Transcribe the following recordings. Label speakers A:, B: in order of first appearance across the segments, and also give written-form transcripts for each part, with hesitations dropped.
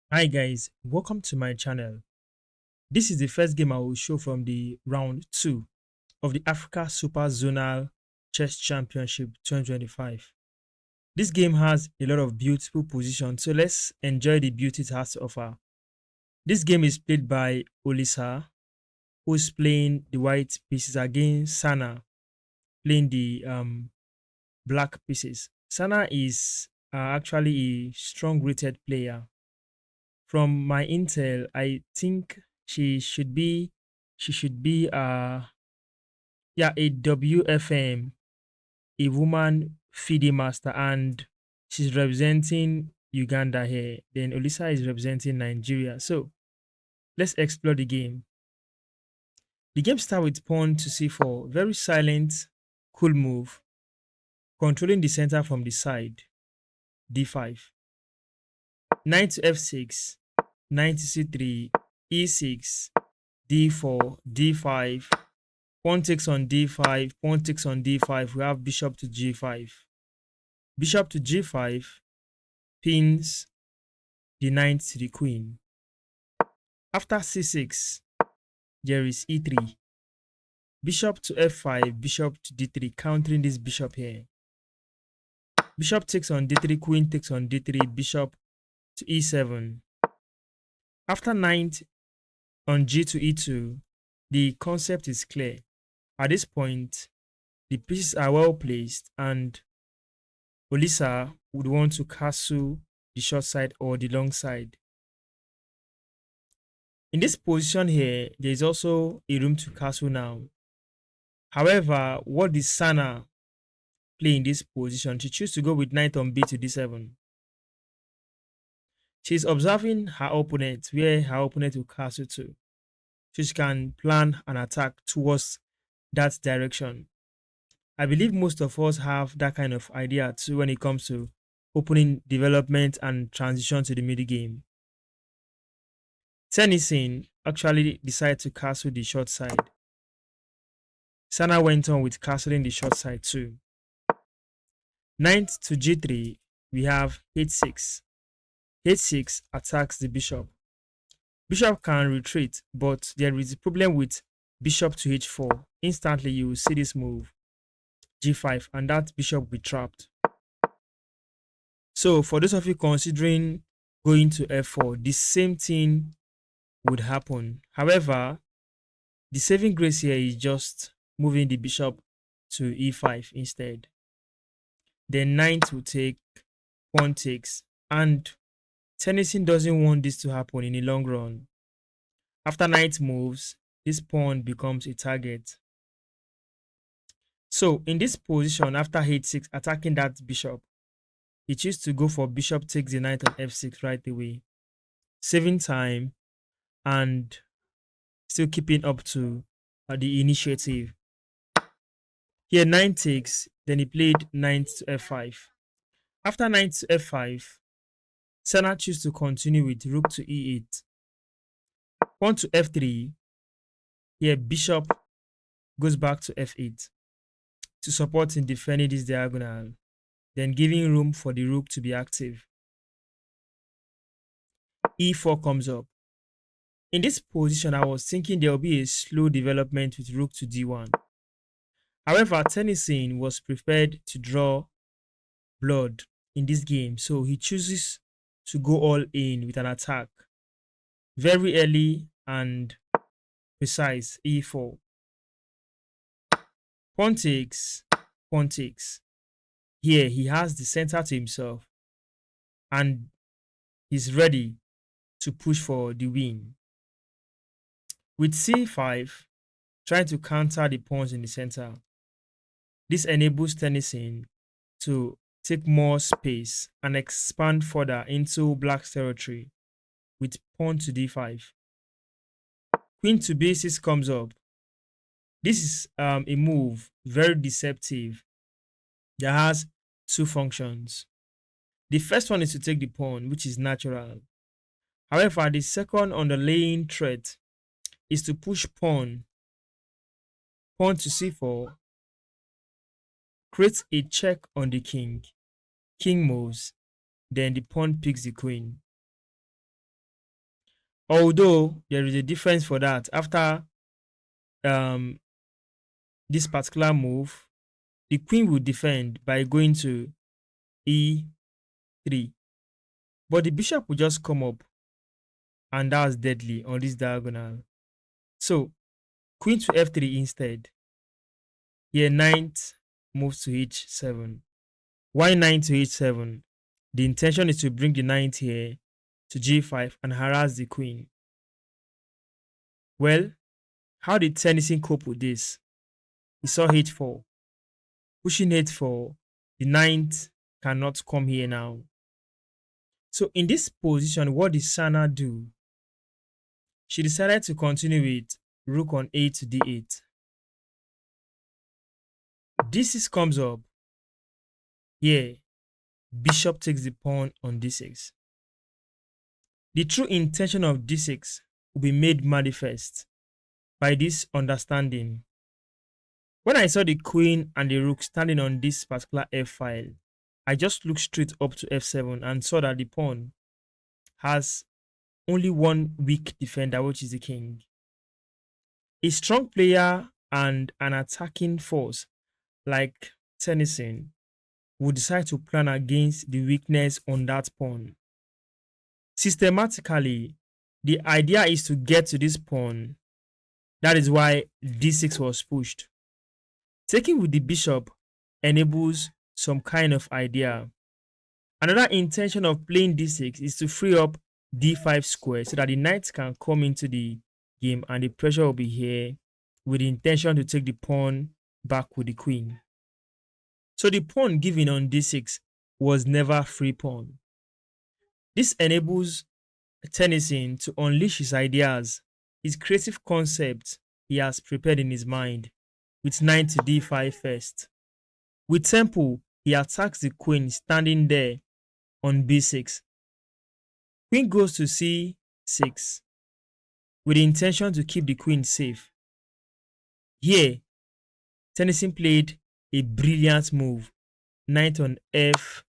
A: Hi guys, welcome to my channel. This is the first game I will show from the round 2 of the Africa Super Zonal Chess Championship 2025. This game has a lot of beautiful positions, so let's enjoy the beauty it has to offer. This game is played by OLISA, who is playing the white pieces against Sana, playing the black pieces. Sana is actually a strong rated player. From my intel, I think she should be yeah, a WFM, a woman feeding master, and she's representing Uganda here. Then Olisa is representing Nigeria. So let's explore the game. The game starts with pawn to c4, very silent, cool move, controlling the center from the side, d5, knight to f6, knight to c3, e6, d4, d5, pawn takes on d5, pawn takes on d5. We have bishop to g5. Bishop to g5 pins the knight to the queen. After c6, there is e3. Bishop to f5, bishop to d3, countering this bishop here. Bishop takes on d3, queen takes on d3, bishop to e7. After knight on g to e2, the concept is clear. At this point, the pieces are well placed and Olisa would want to castle the short side or the long side. In this position here, there is also a room to castle now. However, what did Sana play in this position? She chose to go with knight on b to d7. She is observing her opponent, where her opponent will castle to, so she can plan an attack towards that direction. I believe most of us have that kind of idea too when it comes to opening development and transition to the middle game. Tennyson actually decided to castle the short side. Sana went on with castling the short side too. Knight to g3, we have h6. h6 attacks the bishop. Bishop can retreat, but there is a problem with bishop to h4. Instantly, you will see this move, g5, and that bishop will be trapped. So, for those of you considering going to f4, the same thing would happen. However, the saving grace here is just moving the bishop to e5 instead. Then knight will take, pawn takes, and Tennyson doesn't want this to happen in the long run. After knight moves, this pawn becomes a target. So in this position, after h6 attacking that bishop, he chooses to go for bishop takes the knight on f6 right away, saving time and still keeping up to the initiative. Here knight takes, then he played knight to f5. After knight to f5, Sana chooses to continue with rook to e8. Pawn to f3. Here bishop goes back to f8 to support in defending this diagonal, then giving room for the rook to be active. e4 comes up. In this position, I was thinking there will be a slow development with rook to d1. However, Tennyson was prepared to draw blood in this game, so he chooses to go all in with an attack very early and precise. e4. Pawn takes, pawn takes. Here he has the center to himself and he's ready to push for the win. With c5, trying to counter the pawns in the center. This enables Tennyson to take more space and expand further into black's territory with pawn to d5. Queen to b6 comes up. This is a move very deceptive that has two functions. The first one is to take the pawn, which is natural. However, the second underlying threat is to push pawn to c4, creates a check on the king. King moves, then the pawn picks the queen. Although there is a difference for that. After um, this particular move, the queen will defend by going to e3, but the bishop will just come up, and that's deadly on this diagonal. So queen to f3 instead. Here, knight moves to h7. Why knight to h7? The intention is to bring the knight here to g5 and harass the queen. Well, how did Tennyson cope with this? He saw h4. Pushing h4, the knight cannot come here now. So in this position, what did Sana do? She decided to continue with rook on a to d8. d6 comes up. Here, bishop takes the pawn on d6. The true intention of d6 will be made manifest by this understanding. When I saw the queen and the rook standing on this particular f file, I just looked straight up to f7 and saw that the pawn has only one weak defender, which is the king. A strong player and an attacking force like Tennyson would decide to plan against the weakness on that pawn. Systematically, the idea is to get to this pawn. That is why d6 was pushed. Taking with the bishop enables some kind of idea. Another intention of playing d6 is to free up d5 square so that the knight can come into the game and the pressure will be here with the intention to take the pawn back with the queen. So the pawn given on d6 was never free pawn. This enables Tennyson to unleash his ideas, his creative concepts he has prepared in his mind, with knight to d5 first. With tempo, he attacks the queen standing there on b6. Queen goes to c6 with the intention to keep the queen safe. Here, Tennyson played a brilliant move, knight on f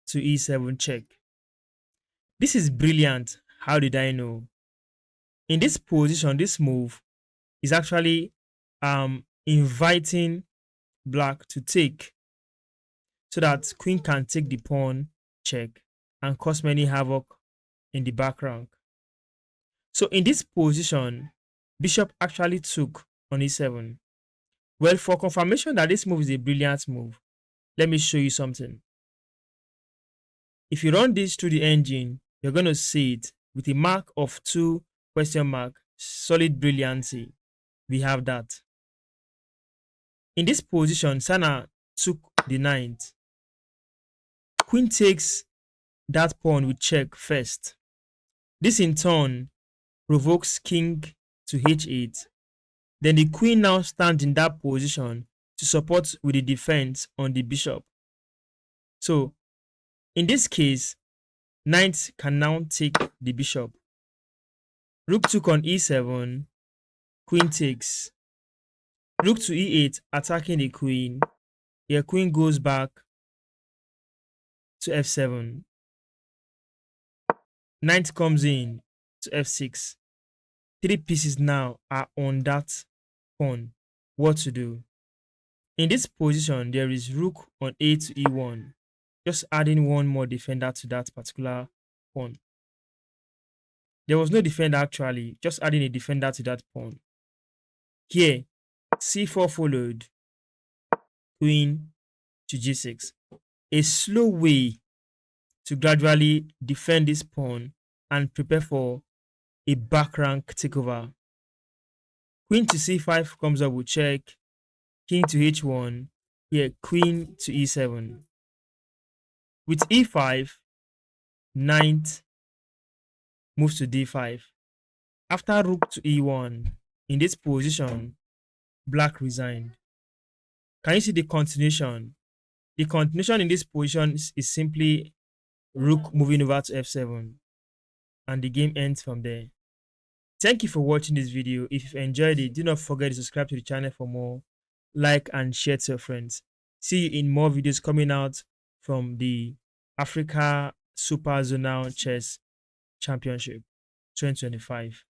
A: to e7 check. This is brilliant. How did I know? In this position, this move is actually inviting black to take so that queen can take the pawn check and cause many havoc in the back rank. So in this position, bishop actually took on e7. Well, for confirmation that this move is a brilliant move, let me show you something. If you run this through the engine, you're going to see it with a mark of 2 question mark, solid brilliancy. We have that. In this position, Sana took the knight. Queen takes that pawn with check first. This in turn provokes king to h8. Then the queen now stands in that position to support with the defense on the bishop. So in this case, knight can now take the bishop. Rook took on e7, queen takes. Rook to e8, attacking the queen. Here, queen goes back to f7. Knight comes in to f6. 3 pieces now are on that pawn. What to do? In this position, there is rook on a to e1. Just adding one more defender to that particular pawn. There was no defender actually, just adding a defender to that pawn. Here, c4 followed, queen to g6. A slow way to gradually defend this pawn and prepare for a back rank takeover. Queen to c5 comes up with check, king to h1, here queen to e7. With e5, knight moves to d5. After rook to e1, in this position, black resigned. Can you see the continuation? The continuation in this position is simply rook moving over to f7, and the game ends from there. Thank you for watching this video. If you've enjoyed it, do not forget to subscribe to the channel for more, like and share to your friends. See you in more videos coming out from the Africa Super Zonal Chess Championship. 2025.